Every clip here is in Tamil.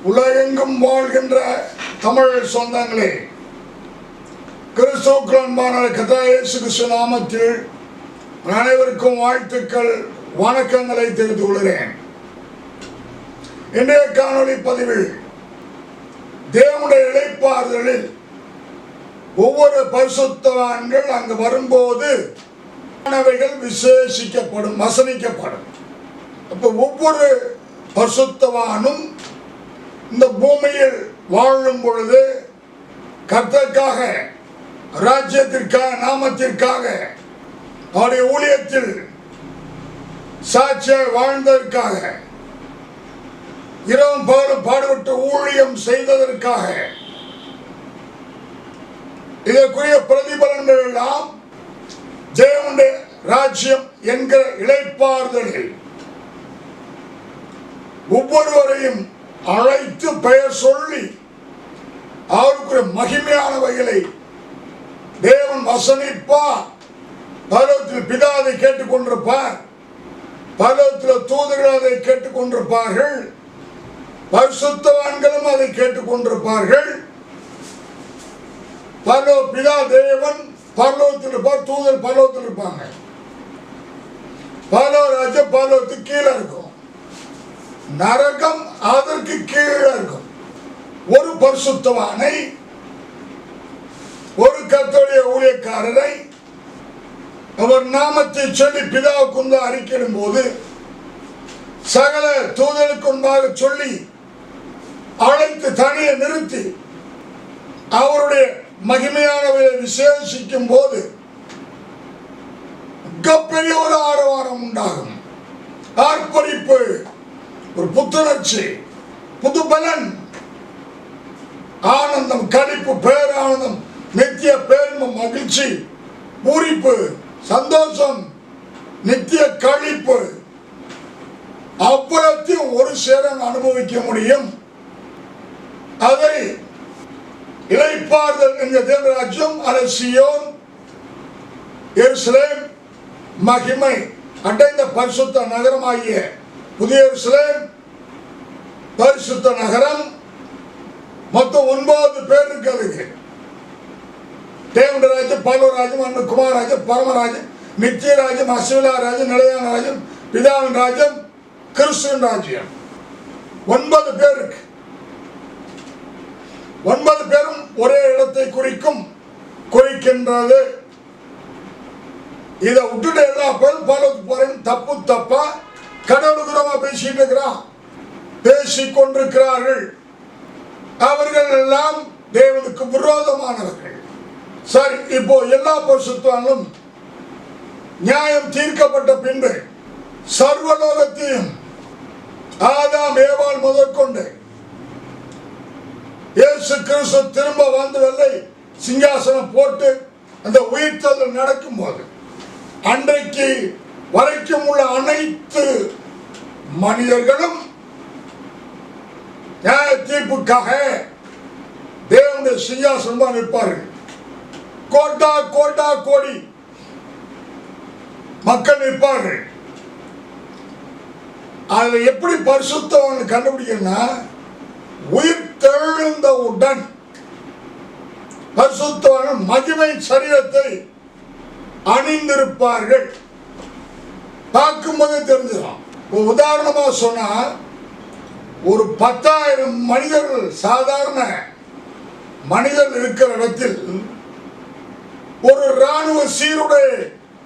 உலகெங்கும் வாழ்கின்ற தமிழ் சொந்தங்களே, கிறிஸ்துவுக்குள் அன்பான கர்த்தராகிய இயேசு கிறிஸ்து நாமத்தில் அனைவருக்கும் வாழ்த்துக்கள், வணக்கங்களை தெரிவித்துக் கொள்கிறேன். இன்றைய காணொளி பதிவில் தேவனுடைய இளைப்பாறுதலில் ஒவ்வொரு பரிசுத்தவான்கள் அங்கு வரும்போது விசேஷிக்கப்படும், வசனிக்கப்படும். அப்ப ஒவ்வொரு பரிசுத்தவானும் இந்த பூமியில் வாழும் பொழுது கர்த்தருக்காக, ராஜ்யத்திற்காக, நாமத்திற்காக, அவருடைய ஊழியத்தில் சாட்சியாக வாழ்ந்ததற்காக, இரவும் பகலும் பாடுபட்டு ஊழியம் செய்ததற்காக, இதற்குரிய பிரதிபலன்கள் எல்லாம் தேவனுடைய ராஜ்யம் என்கிற இளைப்பாறுதலில் ஒவ்வொருவரையும் அழைத்து பெயர் சொல்லி அவருக்கு மகிமையானவைகளை தேவன் வசனிப்பார். பரலோகத்தில் பிதா அதை கேட்டுக்கொண்டிருப்பார், பரலோகத்தில் தூதர்கள் அதை கேட்டுக்கொண்டிருப்பார்கள், பரிசுத்தவான்களும் அதை கேட்டுக்கொண்டிருப்பார்கள். பிதா தேவன் பரலோகத்தில் இருப்பார், தூதர் பரலோகத்தில் இருப்பாங்க. பரலோகராஜ்யம் பரலோகத்துக்கு கீழே இருக்கும், நரகம் அதற்கு கீழே இருக்கும். ஒரு பரிசுத்தவானை, ஒரு கர்த்தருடைய ஊழியக்காரரை அவர் நாமத்தை சொல்லி பிதாவுக்கு அறிக்கையிடும் போது சகல தூதருக்கு முன்பாக சொல்லி அழைத்து தனியை நிறுத்தி அவருடைய மகிமையானவரை விசேஷிக்கும் போது மிகப்பெரிய ஒரு ஆரவாரம் உண்டாகும், ஆர்ப்பரிப்பு, ஒரு புத்துணர்ச்சி, புது பலன், ஆனந்தம், களிப்பு, பேரானந்தம், நித்திய பேர்ம, மகிழ்ச்சி, பூரிப்பு, சந்தோஷம், நித்திய களிப்பு, அவ்வளத்தையும் ஒரு சேர அனுபவிக்க முடியும். அதை இளைப்பாறுதல் என்கிற தேவராஜ்யம், அரசியோன், எருசலேம், மகிமை அடைந்த பரிசுத்த நகரமாகிய புதிய எருசலேம், பரிசுத்த நகரம், மொத்தம் 9 பேர் இருக்கிறது. தேவனுடைய ராஜ்யம், பரலோகராஜ்யம், அன்பு குமாரராஜ்யம், பரமராஜ்யம், நித்திய ராஜ்யம், அசுவிலா ராஜ்யம், நிலையான ராஜ்யம், பிதாவின் ராஜ்யம், கிறிஸ்துவின் ராஜ்யம். 9 பேருக்கு 9 பேரும் ஒரே இடத்தை குறிக்கின்றது. இதை விட்டுட்டு எல்லா பேரும் பரலோகத்துக்கு போறேன், தப்பு தப்பா கடவுளுக்குறமா பேசிட்டு இருக்கிறான், பேசிக்கொண்டிருக்கிறார்கள். அவர்கள் எல்லாம் தேவனுக்கு விரோதமானவர்கள். சரி, இப்போ எல்லா பரிசுத்தவான்களும் நியாயம் தீர்க்கப்பட்ட பின்பு சர்வலோகத்தையும் ஆதாம் ஏவாள் முதற்கொண்டு இயேசு கிறிஸ்து திரும்ப வந்து வெள்ளை சிங்காசனம் போட்டு அந்த உயிர்த்தல் நடக்கும் போது அன்றைக்கு வரைக்கும் உள்ள அனைத்து மனிதர்களும் நியாய தீர்ப்புக்காக தேவனுடைய சிங்காசனம் நிற்பார்கள். கோட்டா கோட்டா கோடி மக்கள் நிற்பார்கள். அதுல எப்படி பரிசுத்தவன் கண்டுபிடிக்கணும்னா, உயிர் தெழுந்தவுடன் பரிசுத்தவன் மகிமை சரீரத்தை அணிந்திருப்பார்கள். பார்க்கும்போது தெரிஞ்சிடும். உதாரணமா சொன்னா, ஒரு 10,000 மனிதர்கள், சாதாரண மனிதர்கள் இருக்கிற இடத்தில் ஒரு ராணுவ சீருடை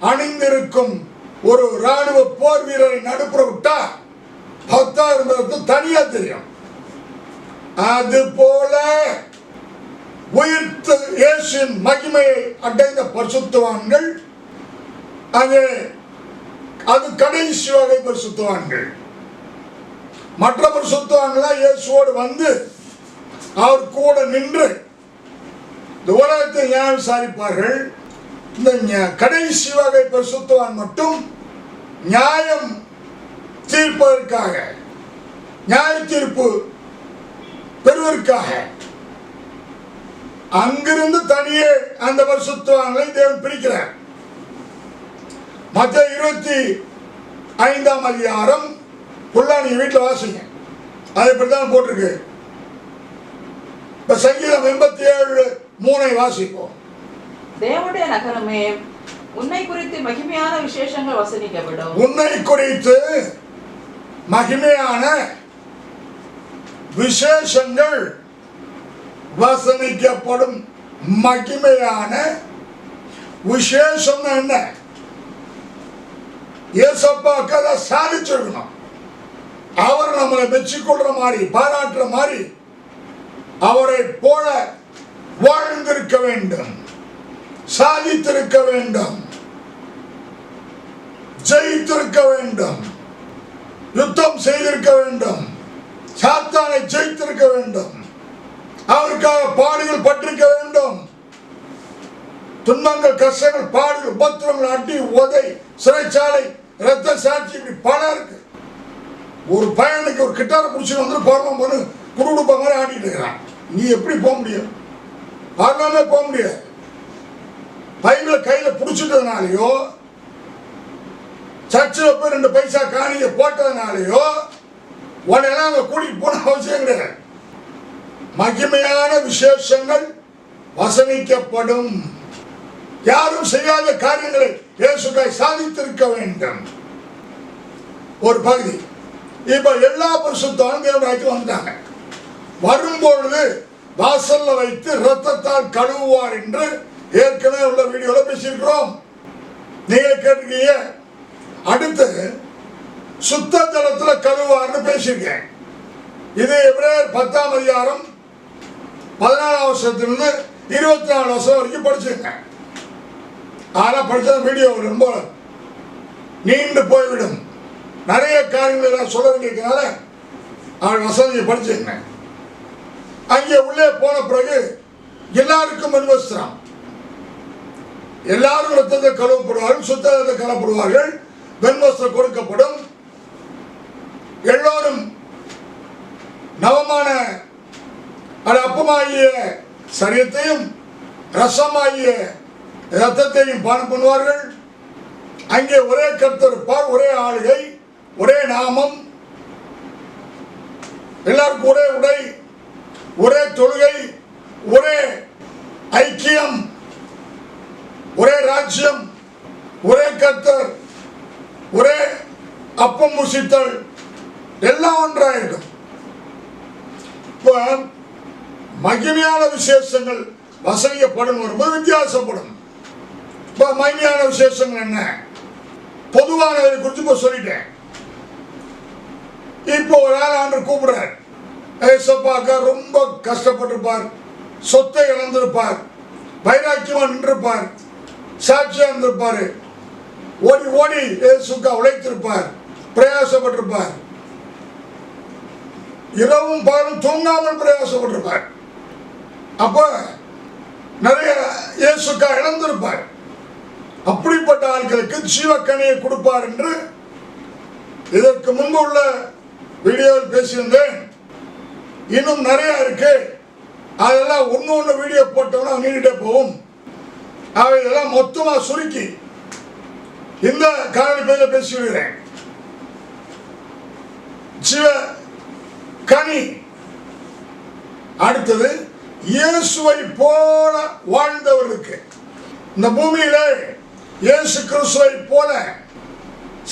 அணிந்திருக்கும் ஒரு ராணுவ போர் வீரரை நடுப்புற விட்டா 10,000 பேருக்கு தனியா தெரியும். அது போல உயிர்த்த இயேசுவின் மகிமையை அடைந்த பரிசுத்தவான்கள், அது கடைசி வகை பரிசுத்தவான்கள். மற்ற பரிசுத்தவான்கள் இயேசுவோடு வந்து அவர் கூட நின்று இந்த உலகத்தை நியாயம் விசாரிப்பார்கள். இந்த கடைசி வகை பரிசுத்தவான் மட்டும் நியாயம் தீர்ப்பதற்காக, நியாய தீர்ப்பு பெறுவதற்காக அங்கிருந்து தனியே அந்த பரிசுத்தவான்களை தேவன் பிரிக்கிறார். மத்தேயு 25 அதிகாரம் நீங்க வீட்டில் வாசிங்க, அது இப்படிதான் போட்டிருக்கு. இப்ப சங்கீதம் 87:3 வாசிப்போம். தேவனுடைய நகரமே, உன்னை குறித்து மகிமையான விசேஷங்கள் வசனிக்கப்படும். உன்னை குறித்து மகிமையான விசேஷங்கள் வசனிக்கப்படும். மகிமையான விசேஷம் என்ன? ஏசப்பாக்கு அதை சாதிச்சிருக்கணும். அவர் நம்மளை மெச்சிக்கொள்ற மாதிரி, பாராட்டுற மாதிரி அவரை போல வாழ்ந்திருக்க வேண்டும், சாதித்திருக்க வேண்டும், ஜெயித்திருக்க வேண்டும், யுத்தம் செய்திருக்க வேண்டும், சாத்தானை ஜெயித்திருக்க வேண்டும், அவருக்காக பாடுகள் பட்டிருக்க வேண்டும். துன்பங்கள், கஷ்டங்கள், பாடுகள், உபத்திரங்கள், அடி, உதை, சிறைச்சாலை, இரத்த சாட்சி, இப்படி பல இருக்கு. ஒரு பையனுக்கு ஒரு கிட்டாரை பிடிச்சிட்டு வந்து பரவாயில்ல போது குடுகுடுப்ப மாதிரி ஆடிட்டு இருக்கிறான். நீ எப்படி போக முடியும்? பரவாமே போக முடியாது. பையனை கையில பிடிச்சிட்டதுனாலயோ, சர்ச்சில் போய் 2 பைசா காணிக்க போட்டதுனாலயோ உடனே அங்க கூட்டிட்டு போன அவசியம் கிடையாது. மகிமையான விசேஷங்கள் வசனிக்கப்படும். யாரும் செய்யாத காரியங்களை இயேசுக்காய் சாதித்திருக்க வேண்டும். ஒரு பகுதி. இப்ப எல்லா பரிசுத்தவான்களும் தேவனுக்கு வந்துட்டாங்க. வரும்பொழுது வாசல்ல வைத்து இரத்தத்தால் கழுவுவார் என்று ஏற்கனவே உள்ள வீடியோல பேசியிருக்கிறோம். நீங்க கேட்டிருக்கீங்க. அடுத்து சுத்த ஜலத்துல கழுவுவார்னு பேசியிருக்கேன். இது எபிரேயர் 10ஆம் அதிகாரம் 14ஆம் வசனத்திலிருந்து 24 வசனம் வரைக்கும் படிச்சிருக்கேன். ஆனா படிச்ச வீடியோ ரொம்ப நீண்டு போய்விடும். நிறைய காரியங்கள் நான் சொல்ல வேண்டியிருக்கனால அவன் வசதியை படிச்சிருக்கேன். அங்கே உள்ளே போன பிறகு எல்லாருக்கும் அனுபவிச்சான். எல்லாரும் ரத்தத்தை கழுவப்படுவார்கள், சுத்தத்தை கலப்படுவார்கள், வெண்வஸ்திரம் கொடுக்கப்படும். எல்லோரும் நவமான அப்பமாகிய சரியத்தையும் ரசமாகிய ரத்தத்தையும் பானம் பண்ணுவார்கள். அங்கே ஒரே கர்த்தர் இருப்பார், ஒரே ஆளுகை, ஒரே நாமம், எல்லாருக்கும் ஒரே உடை, ஒரே தொழுகை, ஒரே ஐக்கியம், ஒரே ராஜ்யம், ஒரே கர்த்தர், ஒரே அப்பம் புசித்தல், எல்லாம் ஒன்றாயிருக்கும். இப்போ மகிமையான விசேஷங்கள் வசனிக்கப்படும் வரும்போது வித்தியாசப்படும். இப்போ மகிமையான விசேஷங்கள் என்ன? பொதுவானதை குறித்து இப்போ சொல்லிட்டேன். இப்போ ஒரு ஆள் ஆண்டு கூப்பிடுறார். ஏசப்பாக்க ரொம்ப கஷ்டப்பட்டிருப்பார், சொத்தை இழந்திருப்பார், வைராக்கியமா நின்றிருப்பார், சாட்சியா இருந்திருப்பாரு, ஓடி ஓடி ஏசுக்கா உழைத்திருப்பார், பிரயாசப்பட்டிருப்பார், இரவும் பகலும் தூங்காமல் பிரயாசப்பட்டிருப்பார். அப்ப நிறைய இயேசுக்கா இழந்திருப்பார். அப்படிப்பட்ட ஆட்களுக்கு ஜீவக்கனியை கொடுப்பார் என்று இதற்கு முன்பு உள்ள வீடியோவில் பேசியிருந்தேன். இன்னும் நிறைய இருக்கு. அதெல்லாம் ஒன்று வீடியோ போட்டோம்னா நீண்டே போகும். இதெல்லாம் மொத்தமா சுருக்கி இந்த காணொலி பேஜ பேசிவிடுகிறேன். ஜீவ கனி. அடுத்தது இயேசுவை போல வாழ்ந்தவர்களுக்கு, இந்த பூமியிலே இயேசு கிறிஸ்துவை போல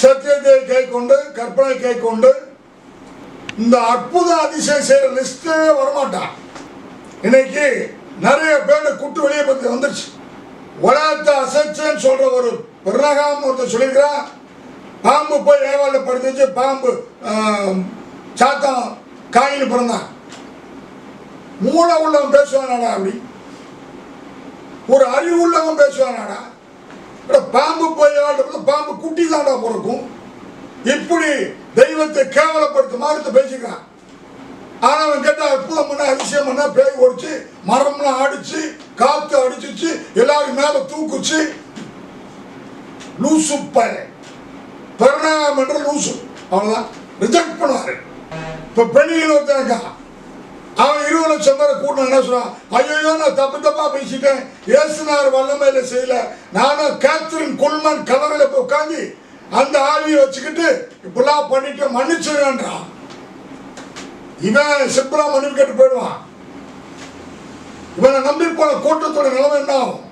சத்தியத்தை கை கொண்டு, கற்பனை கை கொண்டு இந்த அற்புத அதிசயம் செய்யற லிஸ்டே வரமாட்டான். இன்னைக்கு நிறைய பேர் கூட்டு வெளியே பத்தி வந்துருச்சு. உலகத்தை அசைச்சேன்னு சொல்ற ஒரு பிறகாம ஒருத்தர் சொல்லியிருக்கிறான். பாம்பு போய் ஏவால படுத்துச்சு, பாம்பு சாத்தம் காயின்னு பிறந்தான். மூளை உள்ளவன் பேசுவானாடா? அப்படி ஒரு அறிவு உள்ளவன் பேசுவானாடா? பாம்பு போய் பாம்பு குட்டி தாண்டா பிறக்கும். இப்படி தெய்வத்தை கேவலப்படுத்த மாதிரி பேசிக்கிறான். ஆனா அவன் கேட்டா அற்புதம் பண்ண, அதிசயம் பண்ண, பேய் ஓடிச்சு, மரம்லாம் அடிச்சு, காத்து அடிச்சிச்சு, எல்லாரும் மேல தூக்குச்சு. லூசு பரிணாமம் என்ற லூசு, அவ்வளவுதான் ரிஜெக்ட் பண்ணுவாரு. இப்ப பெண்ணில் ஒருத்தன் அவன் 20 லட்சம் பேரை கூட்டம் என்ன சொல்றான்? ஐயோ நான் தப்பா பேசிட்டேன், இயேசுனார் வல்லமையில செய்யல, நானும் கேத்ரின் குல்மன் கலரில போய் உட்காந்து அந்த ஆவியை வச்சுக்கிட்டு இப்பெல்லாம் பண்ணிட்டு மன்னிச்சுன்றான். இவன் சிம்பிளா மன்னிப்பு கேட்டு போயிடுவான். இவனை நம்பி போன கூட்டத்தோட நிலைமை என்ன ஆகும்?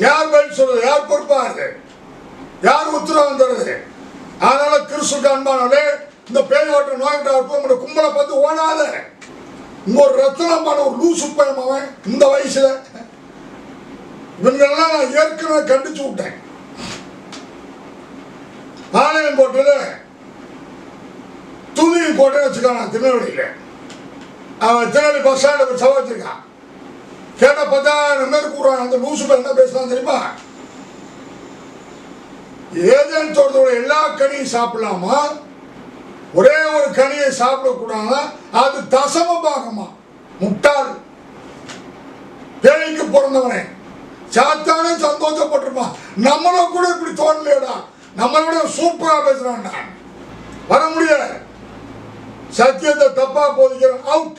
யார் பதில் சொல்றது? யார் பொறுப்பாரு? யார் உத்தரவாதம் தருது? அதனால கிறிஸ்துக்கு அன்பானவர்களே, இந்த பேய் ஓட்ட நோய்கிட்ட கும்பலை பார்த்து ஓடாத. இங்க ஒரு ரத்தனமான ஒரு லூசு பையன் அவன் இந்த வயசுல. இவங்களெல்லாம் நான் ஏற்கனவே கண்டிச்சு விட்டேன். பாளையம் கோட்டையில துணியும் கோட்டை வச்சுக்கான் திருநெல்வேலியில. அவன் திருநெல்வேலி பஸ் ஸ்டாண்ட் சபை வச்சிருக்கான். கேட்ட 10,000 பேர் கூடுறான். அந்த லூசு பையன் என்ன பேசுறான் தெரியுமா? ஏதேன் தோட்டத்தோட எல்லா கனியும் சாப்பிடலாமா, ஒரே ஒரு கனியை சாப்பிடக்கூடாது, அது தசம பாகமா? முட்டாள் பேய்க்கு பிறந்தவனே, சாத்தானே சந்தோஷப்பட்டிருப்பான். நம்மளும் கூட இப்படி தோணலையடா, நம்மளோட சூப்பரா பேசுறான்டா. வர முடியாது. சத்தியத்தை தப்பா போதிக்கிறோம், அவுட்,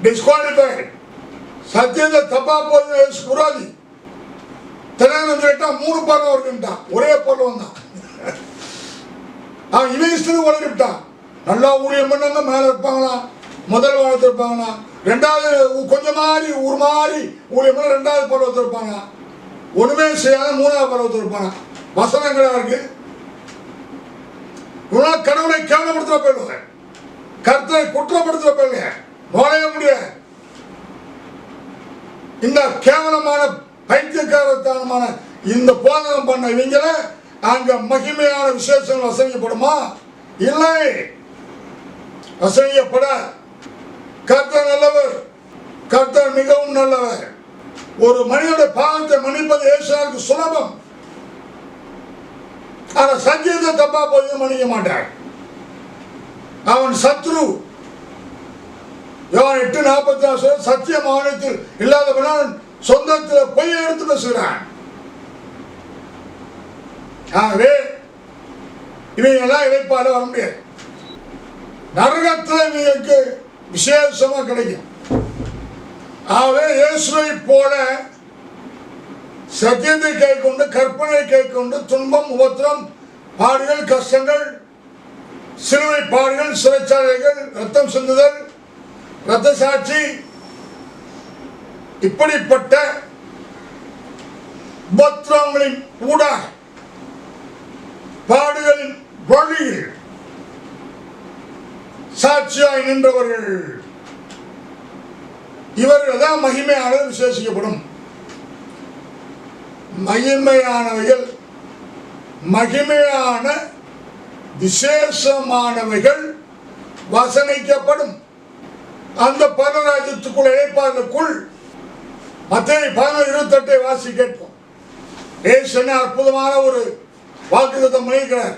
டிஸ்குவாலிஃபைட். சத்தியத்தை தப்பா போதிக்கிற புராதி தினம் கேட்டா 3 பருவம் இருக்குன்ட்டான், ஒரே பருவம் தான். அவன் இவன் வளர்ந்துட்டான். நல்லா ஊழியம் பண்ணாங்க, மேலே இருப்பாங்களா, முதல் வாரத்தில் இருப்பாங்களா, 2வது கொஞ்சம் மாதிரி ஒரு மாதிரி ஊழியம் பண்ண 2வது பருவத்தில் இருப்பாங்க, ஒண்ணுமே செய்யாத 3வது பருவத்தில் இருப்பாங்க. வசனங்களா இருக்கு. இவனா கடவுளை கேவலப்படுத்துற போயிடுவாங்க, கர்த்தரை குற்றப்படுத்துற போயிடுங்க, நுழைய முடியாது. இந்த கேவலமான பைத்தியக்காரத்தனமான இந்த போதனம் பண்ண இவங்கள அங்க மகிமையான விசேஷங்கள் வசனிக்கப்படுமா? இல்லை, வசனிக்கப்பட. கர்த்தர் நல்லவர், கர்த்தர் மிகவும் நல்லவர். ஒரு மனிதனுடைய பாவத்தை மன்னிப்பது இயேசுவுக்கு சுலபம். ஆனா சத்தியத்தை தப்பா போய் மன்னிக்க மாட்டார். அவன் சத்ரு. யோவான் 8:46 சத்தியம் அவனிடத்தில் இல்லாதவனால் சொந்தத்தில் பொய் எடுத்து பேசுகிறான். ஆகவே இவங்கெல்லாம் இழைப்பால வர முடியாது. நரகத்தில் இவங்களுக்கு விசேஷமா கிடைக்கும். ஆகவே இயேசுவை போல சத்தியத்தை கை கொண்டு கற்பனை கை கொண்டு துன்பம் உபத்திரம் பாடுகள் கஷ்டங்கள் சிலுவை பாடுகள் சிறைச்சாலைகள் ரத்தம் சிந்துதல் ரத்த சாட்சி இப்படிப்பட்ட உபத்திரங்களின் ஊடாக பாடுகளின் வழியில் சாட்சியாய் நின்றவர்கள் இவர்கள் தான் மகிமையானது விசேஷிக்கப்படும். மகிமையானவைகள் மகிமையான விசேஷமானவைகள் வசனிக்கப்படும். அந்த பரராஜ்யத்துக்குள் இழைப்பார்களுக்குள் மத்தேயு 11:28 வாசி கேட்போம். இயேசு என்ன அற்புதமான ஒரு வாக்குத்தத்தம் பண்ணியிருக்கிறார்.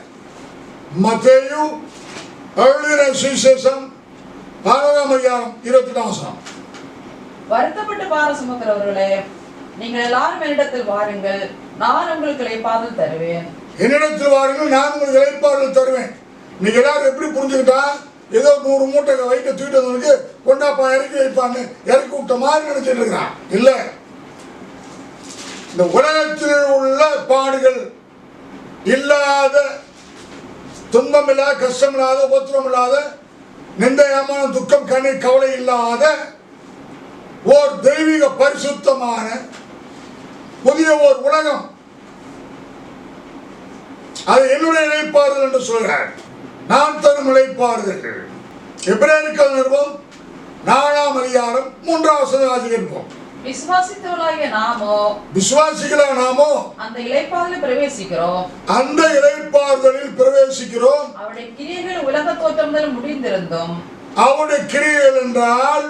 மத்தேயு எழுதின சுவிசேஷம் 11:28. வருத்தப்பட்டு பாரம் சுமக்கிறவர்களே, நீங்கள் எல்லாரும் என்னிடத்தில் வாருங்கள், நான் உங்களுக்கு இளைப்பாறுதல் தருவேன். என்னிடத்தில் வாருங்கள், நான் உங்களுக்கு இளைப்பாறுதல் தருவேன். நீங்க எல்லாரும் எப்படி புரிஞ்சுக்கிட்டா, ஏதோ 100 மூட்டை வைக்க தூக்கிட்டு வந்தவனுக்கு கொண்டாப்பா இறக்கி வைப்பான்னு இறக்கி விட்ட மாதிரி நினைச்சிட்டு இருக்கிறான். இல்ல, இந்த உலகத்தில் உள்ள பாடுகள் இல்லாத, துன்பம் இல்லாத, கஷ்டம் இல்லாத, உபத்திரம் இல்லாத, நிந்தையமான துக்கம் கண்ணீர் கவலை இல்லாத ஓர் தெய்வீக பரிசுத்தமான புதிய ஓர் உலகம், அது என்னுடைய இளைப்பாறுதல் என்று சொல்கிறார். நான் தரும் இளைப்பாறுதல். எபிரேயருக்கு நிருபம் 4ஆம் அதிகாரம் 3வது வாசிக்கிறோம். விசுவாசித்தவர்களாகிய நாமோ, விசுவாசிகளா நாமோ அந்த இளைப்பாறுதலில் பிரவேசிக்கிறோம். அந்த இளைப்பாறுதலில் பிரவேசிக்கிறோம். அவருடைய கிரியைகள் உலக தோற்றம் முதல் முடிந்திருந்தும், அவருடைய கிரியைகள் என்றால்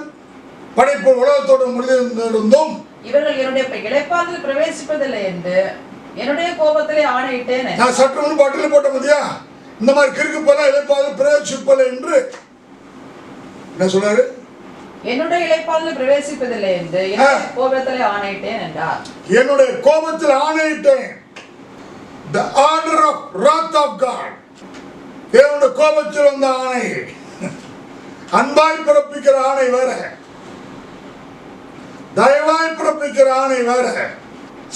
படைப்பு உலகத்தோடு முடிந்திருந்தும், இவர்கள் என்னுடைய இளைப்பாறுதலில் பிரவேசிப்பதில்லை என்று என்னுடைய கோபத்திலே ஆணையிட்டேன். நான் சற்று முன் பாட்டில் போட்ட மதியா இந்த மாதிரி கிறுக்கு போல இளைப்பாறுதல் பிரவேசிப்பதில்லை என்று என்ன சொல்றாரு? என்னுடைய இளைப்பாறுதலில் பிரவேசிப்பதில்லை என்று என்னுடைய கோபத்திலே ஆணையிட்டேன் என்றார். என்னுடைய கோபத்தில் ஆணையிட்டேன். The order of wrath of God. தேவனுடைய கோபத்தில் வந்த ஆணை. அன்பாய் பிறப்பிக்கிற ஆணை வேற, தயவாய் பிறப்பிக்கிற ஆணை வேற,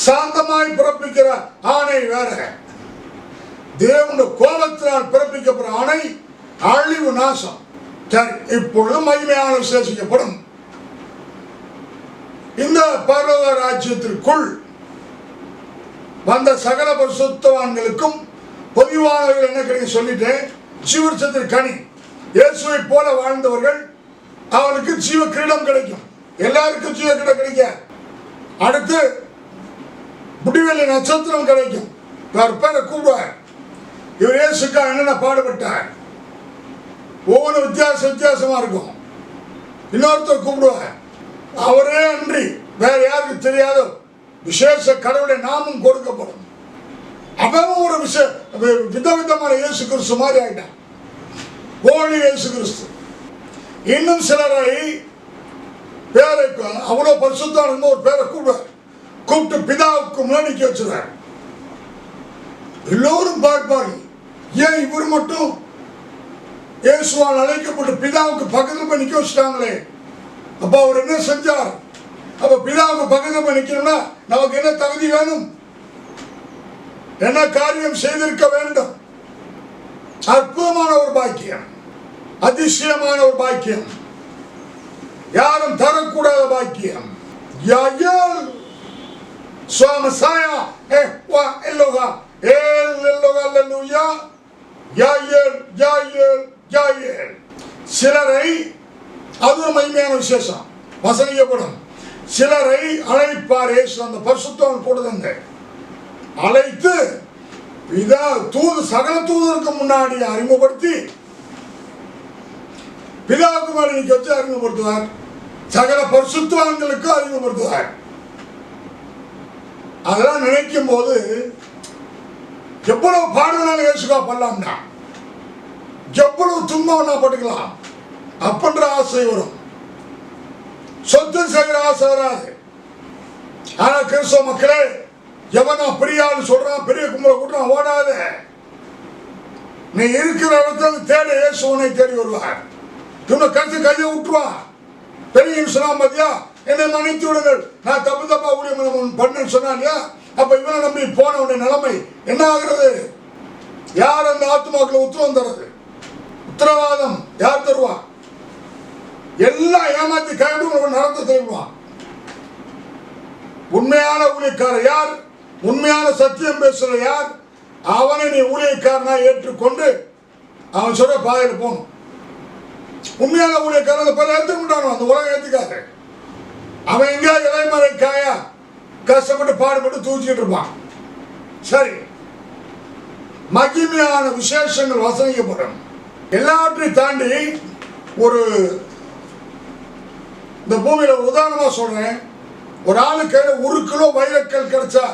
சாந்தமாய் பிறப்பிக்கிற ஆணை வேற. தேவனுடைய கோபத்தினால் பிறப்பிக்கப்படுற ஆணை அழிவு நாசம். சரி, இப்பொழுது மகிமையான விசேஷிக்கப்படும். பரலோக ராஜ்யத்திற்குள் வந்த சகல பரிசுத்தவான்களுக்கும் பொதுவானவர்கள் என்ன கிடைக்கும் சொல்லிட்டேன். ஜீவச்சத்தின் கனி, இயேசுவை போல வாழ்ந்தவர்கள் அவனுக்கு ஜீவ கிரீடம் கிடைக்கும். எல்லாருக்கும் ஜீவ கிரீடம் கிடைக்காது. அடுத்து முடிவெளி நட்சத்திரம் கிடைக்கும். அவர் பேரை கூப்பிடுவார். இவர் இயேசுக்கா என்னென்ன பாடுபட்டார், ஒவ்வொரு வித்தியாசமா இருக்கும். இன்னொருத்தர் கூப்பிடுவார், அவரே அன்றி வேற யாருக்கு தெரியாதோ விசேஷ கடவுளை நாமும் கொடுக்கப்படும். அவன் ஒரு விதவிதமான இயேசு கிறிஸ்து மாதிரி ஆயிட்டான், போலி இயேசு கிறிஸ்து. இன்னும் சிலரை பேரை அவ்வளோ பரிசுத்தம் ஒரு பேரை கூப்பிடுவார், கூப்பிட்டு பிதாவுக்கு முன்னாடி வச்சுருவார். எல்லோரும் பார்ப்பார்கள், ஏன் இவர் மட்டும் இயேசுவால் அழைக்கப்பட்டு பிதாவுக்கு பக்கத்தில் போய் நிற்க வச்சுட்டாங்களே, அப்ப அவர் என்ன செஞ்சார்? அப்ப பிதாவுக்கு பக்கத்தில் போய் நிற்கணும்னா நமக்கு என்ன தகுதி வேணும், என்ன காரியம் செய்திருக்க வேண்டும்? அற்புதமான ஒரு பாக்கியம், அதிசயமான ஒரு பாக்கியம், யாரும் தரக்கூடாத பாக்கியம். சிலரை, அது ஒரு மகிமையான விசேஷம், வசனிக்கப்படும். சிலரை அழைப்பார் இயேசு, அந்த பரிசுத்தவான் கூடுதங்க அழைத்து சகல தூதருக்கு முன்னாடி அறிமுகப்படுத்தி பிதாவுக்கு முன்னாடி நிற்க வச்சு அறிமுகப்படுத்துவார். சகல பரிசுத்தவான்களுக்கு அறிமுகப்படுத்துவார். அதெல்லாம் நினைக்கும் போது எவ்வளவு பாடுதலான இயேசுக்கா பண்ணலாம்னா, எவ்வளவு துன்பம் பட்டுக்கலாம் அப்படின்ற ஆசை வரும். சொத்து செய்கிற ஆசை வராது. ஆனா கிறிஸ்தவ மக்களே, எவன் அப்படியான்னு சொல்றான், பெரிய கும்பலை கூட்டம் ஓடாத. நீ இருக்கிற இடத்துல தேட இயேசு உன்னை தேடி வருவார். கருத்து கையை விட்டுருவான். பெரிய சொன்னான் பாத்தியா, என்னை மன்னித்து விடுங்கள், நான் தப்பா ஊழியம் பண்ணேன்னு சொன்னாலியா. அப்ப இவனை நம்பி போனவனுடைய நிலைமை என்ன ஆகிறது? யார் அந்த ஆத்மாக்களை உத்தரவு தருது? உத்தரவாதம் யார் தருவா? எல்லாம் ஏமாத்தி கைவிட்டு நடத்த தெரியுவான். உண்மையான ஊழியக்காரர் யார்? உண்மையான சத்தியம் பேசுற யார்? அவனை நீ ஊழியக்காரனா ஏற்றுக்கொண்டு அவன் சொல்ற பாதையில் போகணும். உண்மையான ஊழியக்காரன் அந்த பல ஏற்றுக்கிட்டானோ அந்த உலகம் ஏற்றுக்காது. அவன் எங்க இலைமறை காயா கஷ்டப்பட்டு பாடுபட்டு தூச்சிட்டு இருப்பான். சரி, மகிமையான விசேஷங்கள் வசனிக்கப்படும். எல்லாவற்றையும் தாண்டி ஒரு இந்த பூமியில உதாரணமா சொல்றேன், ஒரு ஆளு கையில 1 கிலோ வைரக்கல் கிடைச்சா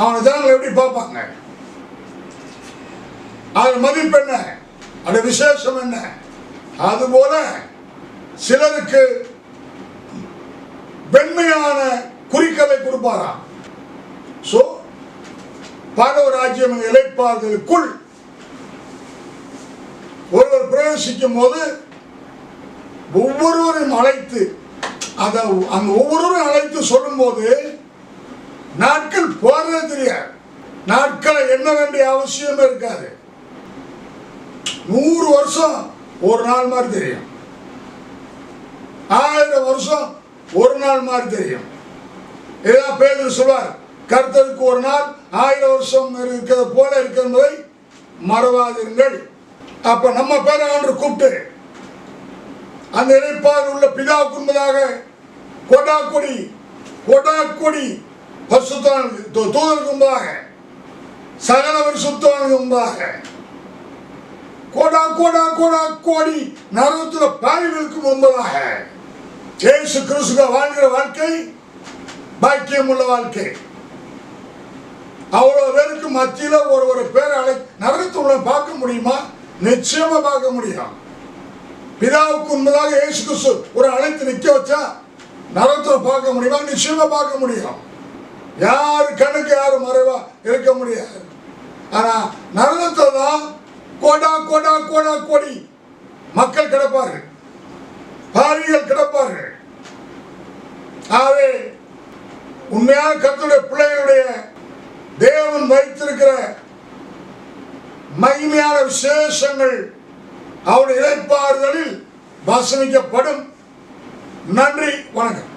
அவனை ஜனங்கள் எப்படி பார்ப்பாங்க? அது மதிப்பு என்ன, அது விசேஷம் என்ன? அதுபோல சிலருக்கு வெண்மையான குறிக்கலை கொடுப்பாராம். சோ பரலோக ராஜ்யம் இளைப்பாறுதலுக்குள் ஒருவர் பிரவேசிக்கும் போது ஒவ்வொருவரையும் அழைத்து அந்த ஒவ்வொருவரையும் அழைத்து சொல்லும் போது நாட்கள் போறதே தெரியாது. நாட்களை எண்ண வேண்டிய அவசியமே இருக்காது. 100 வருஷம் ஒரு நாள் மாதிரி தெரியும், 1000 வருஷம் ஒரு நாள் மாதிரி தெரியும். இதான் பேதுரு சொல்வார், கர்த்தருக்கு ஒரு நாள் 1000 வருஷம் இருக்கிறது போல இருக்கிறதை மறவாதீர்கள். அப்ப நம்ம பேரை ஆண்டு கூப்பிட்டு அந்த இணைப்பால் உள்ள பிதாவுக்கு முன்பதாக கொடாக்கொடி தூதருக்கு முன்பாக சகல பரிசுத்தவான்களுக்கு முன்பாக கோடி நரகத்துல பாவிகளுக்கு முன்பதாக இயேசு கிறிஸ்துவ வாழ்கிற வாழ்க்கை பாக்கியம் உள்ள வாழ்க்கை. அவ்வளவு பேருக்கு மத்தியில ஒரு பேரை நரகத்துல பார்க்க முடியுமா? நிச்சயமா பார்க்க முடியும். பிதாவுக்கு முன்பதாக இயேசு கிறிஸ்து ஒரு அழைத்து நிற்க வச்சா நரகத்துல பார்க்க முடியுமா? நிச்சயமா பார்க்க முடியும். யாரு கண்ணுக்கு யாரும் மறைவா இருக்க முடியாது. ஆனா நரகத்துல தான் கோடி மக்கள் கிடப்பார்கள், பாவிகள் கிடப்பார்கள். ஆகவே உண்மையான கர்த்தருடைய பிள்ளைகளுடைய தேவன் வைத்திருக்கிற மகிமையான விசேஷங்கள் அவருடைய இளைப்பாறுதலில் வசனிக்கப்படும். நன்றி, வணக்கம்.